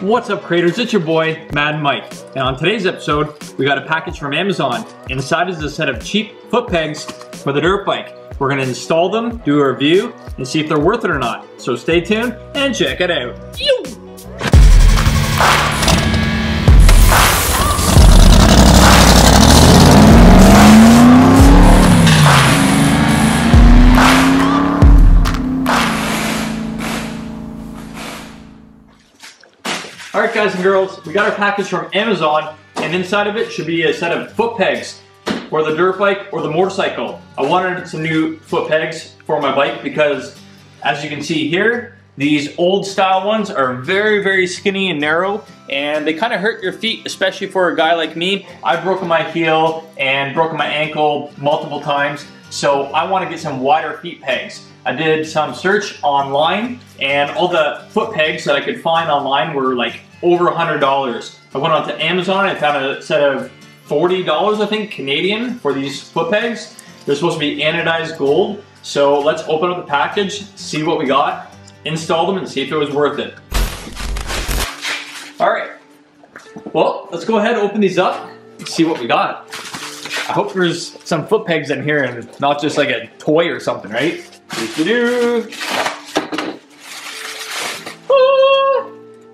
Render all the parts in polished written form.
What's up, creators? It's your boy, Mad Mike. And on today's episode, we got a package from Amazon. Inside is a set of cheap foot pegs for the dirt bike. We're gonna install them, do a review, and see if they're worth it or not. So stay tuned and check it out. Alright guys and girls, we got our package from Amazon, and inside of it should be a set of foot pegs for the dirt bike or the motorcycle. I wanted some new foot pegs for my bike because, as you can see here, these old style ones are very, very skinny and narrow, and they kind of hurt your feet, especially for a guy like me. I've broken my heel and broken my ankle multiple times, so I want to get some wider feet pegs. I did some search online, and all the foot pegs that I could find online were like over $100. I went onto Amazon and found a set of $40, I think, Canadian for these foot pegs. They're supposed to be anodized gold. So let's open up the package, see what we got, install them, and see if it was worth it. All right, well, let's go ahead and open these up and see what we got. I hope there's some foot pegs in here and it's not just like a toy or something, right?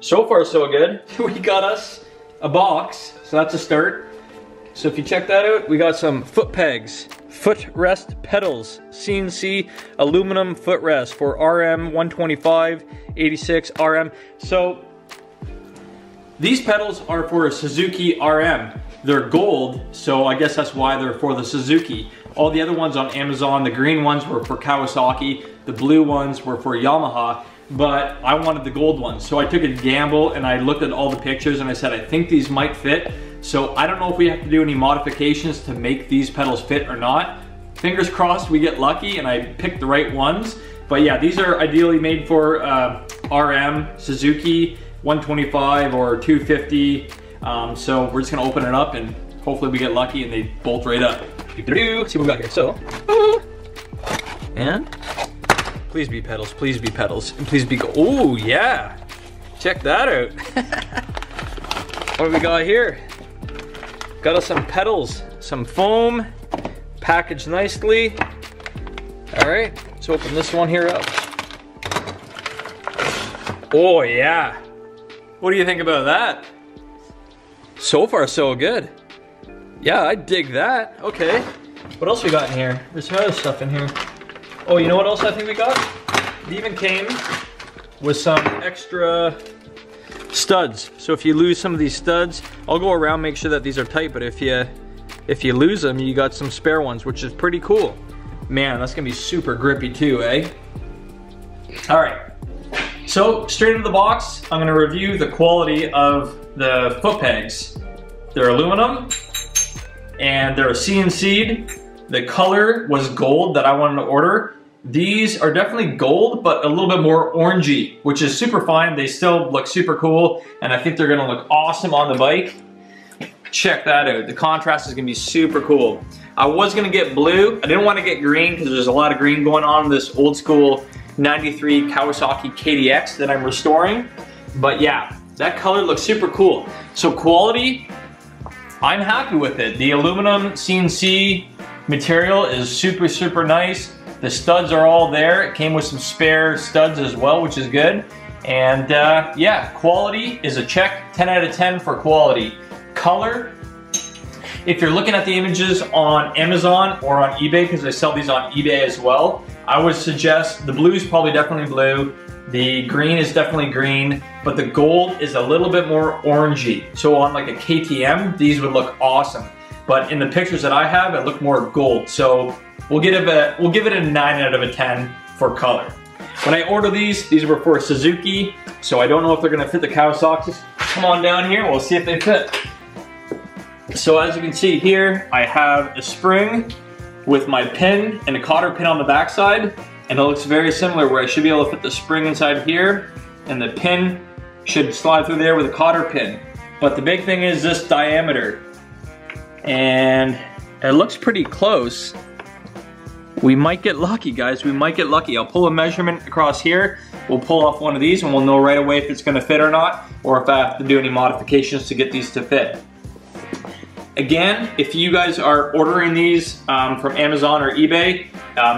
So far so good. We got us a box, so that's a start. So if you check that out, we got some foot pegs, footrest pedals, CNC aluminum footrest for RM 125, 86 RM. So these pedals are for a Suzuki RM. They're gold, so I guess that's why they're for the Suzuki. All the other ones on Amazon, the green ones were for Kawasaki, the blue ones were for Yamaha, but I wanted the gold ones. So I took a gamble and I looked at all the pictures and I said, I think these might fit. So I don't know if we have to do any modifications to make these pedals fit or not. Fingers crossed we get lucky and I picked the right ones. But yeah, these are ideally made for RM, Suzuki, 125 or 250. So we're just gonna open it up and hopefully we get lucky and they bolt right up. Let's see what we got here. So, and please be pedals, and please be go. Oh yeah, check that out. What do we got here? Got us some pedals, some foam, packaged nicely. All right, let's open this one here up. Oh yeah, what do you think about that? So far so good. Yeah, I dig that. Okay. What else we got in here? There's some other stuff in here. Oh, you know what else I think we got? It even came with some extra studs. So if you lose some of these studs, I'll go around, make sure that these are tight, but if you lose them, you got some spare ones, which is pretty cool. Man, that's gonna be super grippy too, eh? All right. So straight into the box, I'm gonna review the quality of the foot pegs. They're aluminum, and they're CNC'd. The color was gold that I wanted to order. These are definitely gold, but a little bit more orangey, which is super fine. They still look super cool, and I think they're gonna look awesome on the bike. Check that out. The contrast is gonna be super cool. I was gonna get blue. I didn't want to get green because there's a lot of green going on in this old school 93 Kawasaki KDX that I'm restoring. But yeah, that color looks super cool. So quality, I'm happy with it. The aluminum CNC material is super, super nice. The studs are all there. It came with some spare studs as well, which is good. And yeah, quality is a check, 10 out of 10 for quality. Color, if you're looking at the images on Amazon or on eBay, because I sell these on eBay as well, I would suggest the blue is probably definitely blue. The green is definitely green, but the gold is a little bit more orangey. So on like a KTM, these would look awesome. But in the pictures that I have, it looked more gold. So we'll give it a 9 out of 10 for color. When I order these were for Suzuki, so I don't know if they're gonna fit the Kawasaki's. Come on down here, we'll see if they fit. So as you can see here, I have a spring with my pin and a cotter pin on the backside. And it looks very similar where I should be able to fit the spring inside here and the pin should slide through there with a cotter pin. But the big thing is this diameter. And it looks pretty close. We might get lucky, guys. We might get lucky. I'll pull a measurement across here. We'll pull off one of these and we'll know right away if it's gonna fit or not, or if I have to do any modifications to get these to fit. Again, if you guys are ordering these from Amazon or eBay,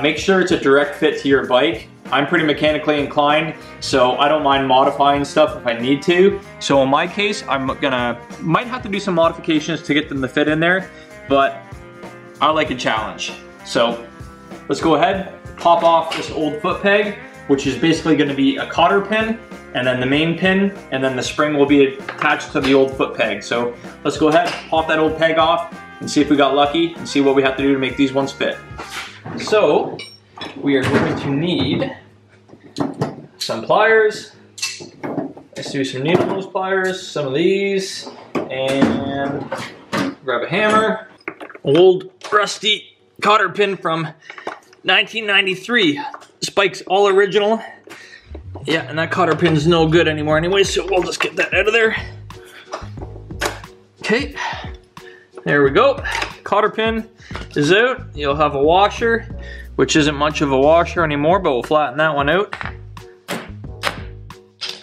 make sure it's a direct fit to your bike. I'm pretty mechanically inclined, so I don't mind modifying stuff if I need to. So in my case, might have to do some modifications to get them to fit in there, but I like a challenge. So let's go ahead, pop off this old foot peg, which is basically gonna be a cotter pin, and then the main pin, and then the spring will be attached to the old foot peg. So let's go ahead, pop that old peg off, and see if we got lucky, and see what we have to do to make these ones fit. So, we are going to need some pliers. Let's do some needle nose pliers, some of these, and grab a hammer. Old rusty cotter pin from 1993. Spike's all original. Yeah, and that cotter pin's no good anymore anyway, so we'll just get that out of there. Okay, there we go. Cotter pin is out. You'll have a washer, which isn't much of a washer anymore, but we'll flatten that one out.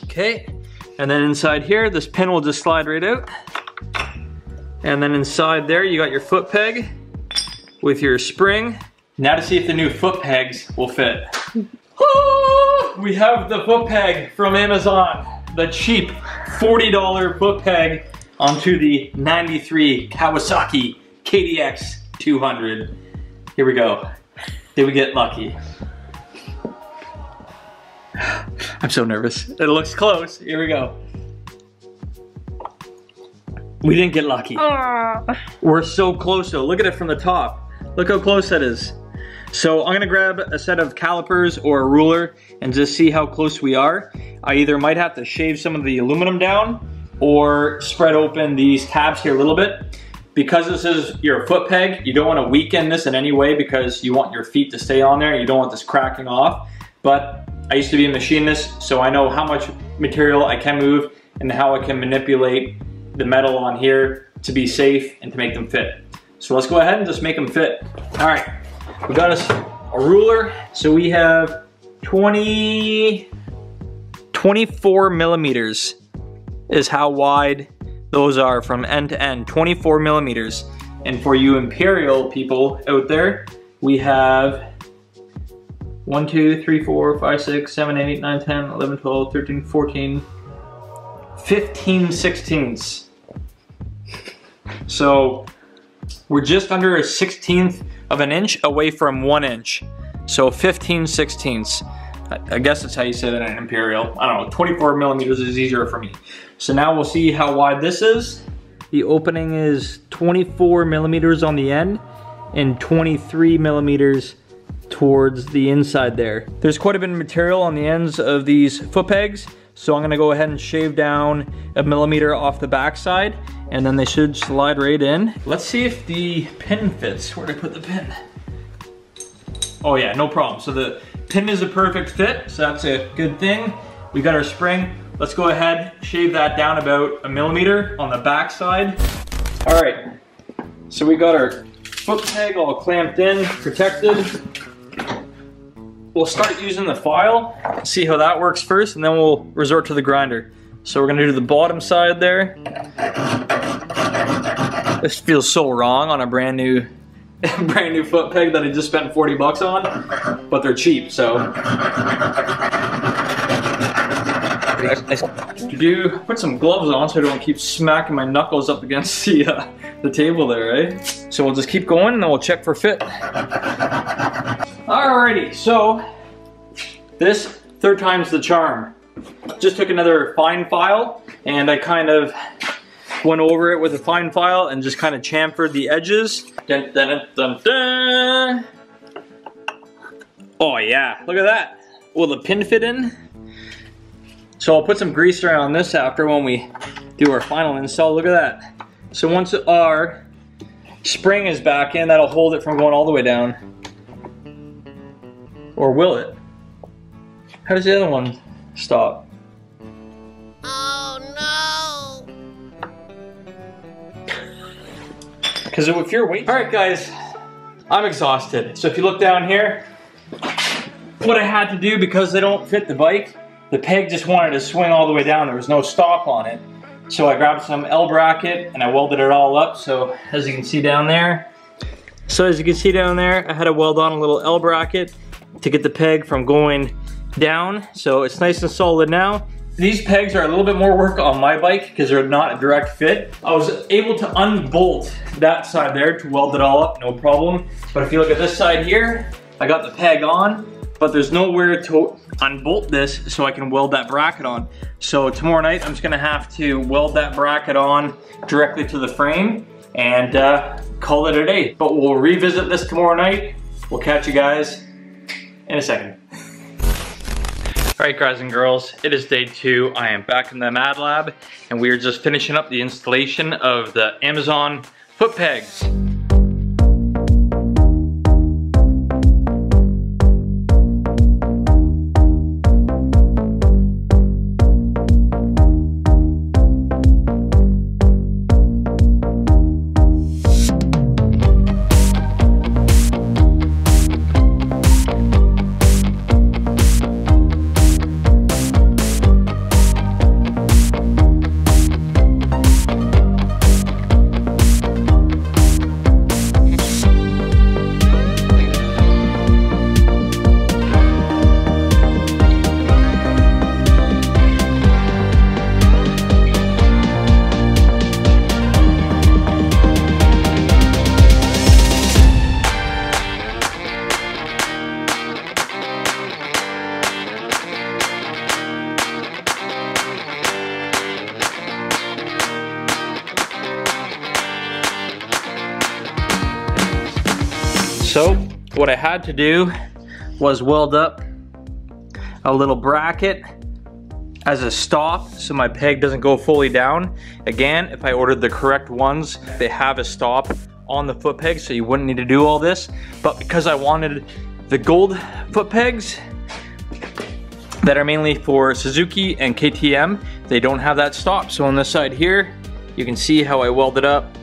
Okay, and then inside here, this pin will just slide right out. And then inside there, you got your foot peg with your spring. Now to see if the new foot pegs will fit. We have the foot peg from Amazon. The cheap $40 foot peg onto the 93 Kawasaki KDX 200. Here we go. Did we get lucky? I'm so nervous. It looks close. Here we go. We didn't get lucky. We're so close though. Look at it from the top. Look how close that is. So I'm gonna grab a set of calipers or a ruler and just see how close we are. I either might have to shave some of the aluminum down or spread open these tabs here a little bit. Because this is your foot peg, you don't want to weaken this in any way because you want your feet to stay on there. You don't want this cracking off. But I used to be a machinist, so I know how much material I can move and how I can manipulate the metal on here to be safe and to make them fit. So let's go ahead and just make them fit. All right, we got us a ruler. So we have 24 millimeters is how wide those are from end to end, 24 millimeters. And for you Imperial people out there, we have 1, 2, 3, 4, 5, 6, 7, 8, 9, 10, 11, 12, 13, 14, 15 sixteenths. So we're just under a 1/16 of an inch away from 1 inch. So 15 sixteenths. I guess that's how you say that in Imperial. I don't know, 24 millimeters is easier for me. So now we'll see how wide this is. The opening is 24 millimeters on the end and 23 millimeters towards the inside there. There's quite a bit of material on the ends of these foot pegs, so I'm gonna go ahead and shave down 1 millimeter off the back side, and then they should slide right in. Let's see if the pin fits. Where'd I put the pin? Oh yeah, no problem. So the pin is a perfect fit, so that's a good thing. We got our spring. Let's go ahead, shave that down about 1 millimeter on the back side. All right, so we got our foot peg all clamped in, protected. We'll start using the file, see how that works first, and then we'll resort to the grinder. So we're gonna do the bottom side there. This feels so wrong on a brand new foot peg that I just spent 40 bucks on, but they're cheap, so. Put some gloves on so I don't keep smacking my knuckles up against the table there, right? So we'll just keep going and then we'll check for fit. Alrighty, so this, third time's the charm. Just took another fine file and I kind of went over it with a fine file and just kind of chamfered the edges. Dun, dun, dun, dun. Oh yeah, look at that. Will the pin fit in? So I'll put some grease around this after when we do our final install. Look at that. So once our spring is back in, that'll hold it from going all the way down. Or will it? How does the other one stop? Oh no! Because if you're waiting. Alright guys, I'm exhausted. So if you look down here, what I had to do, because they don't fit the bike, the peg just wanted to swing all the way down. There was no stop on it. So I grabbed some L bracket and I welded it all up. So as you can see down there, I had to weld on a little L bracket to get the peg from going down. So it's nice and solid now. These pegs are a little bit more work on my bike because they're not a direct fit. I was able to unbolt that side there to weld it all up, no problem. But if you look at this side here, I got the peg on, but there's nowhere to unbolt this so I can weld that bracket on. So tomorrow night, I'm just gonna have to weld that bracket on directly to the frame and call it a day. But we'll revisit this tomorrow night. We'll catch you guys in a second. All right, guys and girls, it is day 2. I am back in the Mad Lab, and we are just finishing up the installation of the Amazon foot pegs. So what I had to do was weld up a little bracket as a stop so my peg doesn't go fully down. Again, if I ordered the correct ones, they have a stop on the foot peg, so you wouldn't need to do all this. But because I wanted the gold foot pegs that are mainly for Suzuki and KTM, they don't have that stop. So on this side here, you can see how I welded up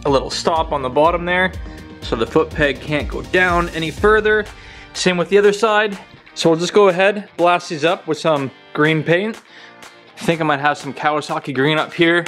a little stop on the bottom there, so the foot peg can't go down any further. Same with the other side. So we'll just go ahead, blast these up with some green paint. I think I might have some Kawasaki green up here.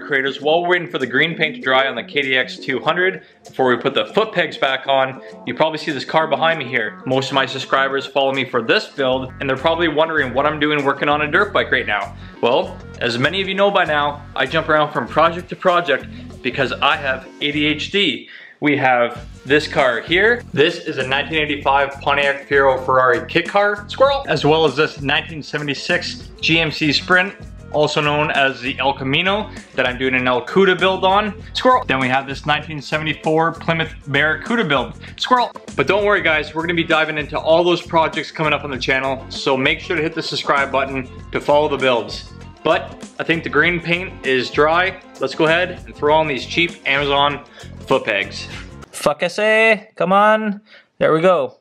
Creators, while we're waiting for the green paint to dry on the KDX 200 before we put the foot pegs back on, you probably see this car behind me here. Most of my subscribers follow me for this build, and they're probably wondering what I'm doing working on a dirt bike right now. Well, as many of you know by now, I jump around from project to project because I have ADHD. We have this car here. This is a 1985 Pontiac Fiero Ferrari kit car, squirrel, as well as this 1976 GMC Sprint, also known as the El Camino, that I'm doing an El Cuda build on, squirrel. Then we have this 1974 Plymouth Barracuda build, squirrel. But don't worry guys, we're gonna be diving into all those projects coming up on the channel, so make sure to hit the subscribe button to follow the builds. But I think the green paint is dry. Let's go ahead and throw on these cheap Amazon foot pegs. Fuck I say, come on. There we go.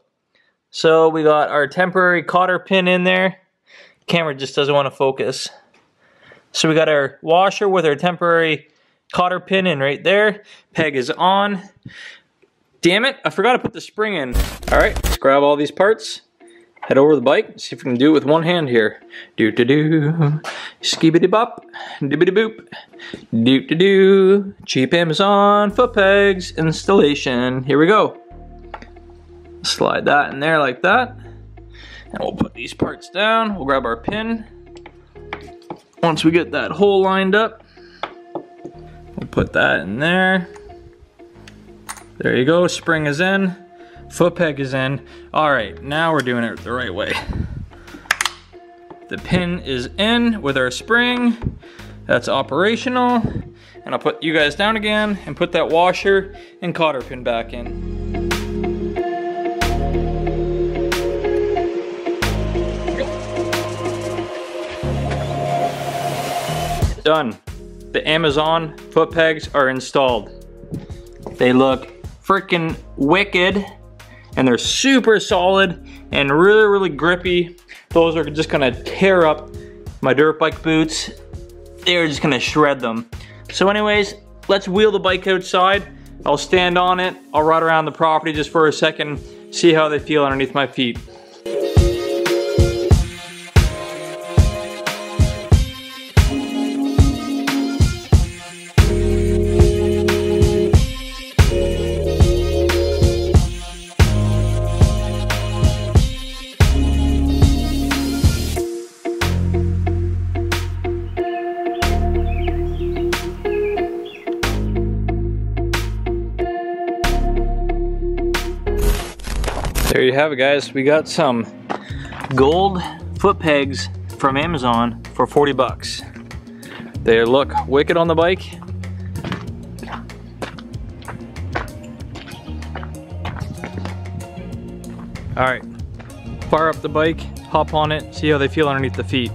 So we got our temporary cotter pin in there. Camera just doesn't want to focus. So we got our washer with our temporary cotter pin in right there. Peg is on. Damn it, I forgot to put the spring in. All right, let's grab all these parts, head over the bike, see if we can do it with one hand here. Do-do-do, skibidi-bop, dibbidi-boop, do-do-do, cheap Amazon foot pegs installation. Here we go. Slide that in there like that. And we'll put these parts down. We'll grab our pin. Once we get that hole lined up, we'll put that in there. There you go, spring is in, foot peg is in. All right, now we're doing it the right way. The pin is in with our spring, that's operational. And I'll put you guys down again and put that washer and cotter pin back in. Done. the Amazon foot pegs are installed. They look freaking wicked, and they're super solid and really, really grippy. Those are just gonna tear up my dirt bike boots. They're just gonna shred them. So anyways, let's wheel the bike outside. I'll stand on it, I'll ride around the property just for a second, see how they feel underneath my feet. There you have it, guys. We got some gold foot pegs from Amazon for 40 bucks. They look wicked on the bike. All right, fire up the bike, hop on it, see how they feel underneath the feet.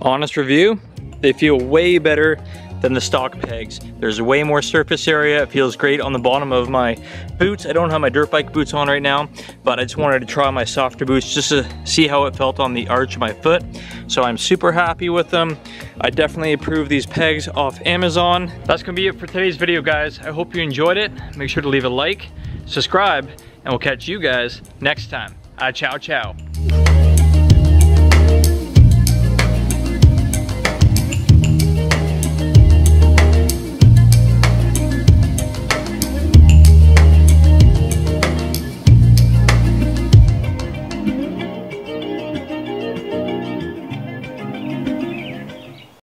Honest review, they feel way better than the stock pegs. There's way more surface area. It feels great on the bottom of my boots. I don't have my dirt bike boots on right now, but I just wanted to try my softer boots just to see how it felt on the arch of my foot. So I'm super happy with them. I definitely approve these pegs off Amazon. That's gonna be it for today's video, guys. I hope you enjoyed it. Make sure to leave a like, subscribe, and we'll catch you guys next time. Ciao, ciao.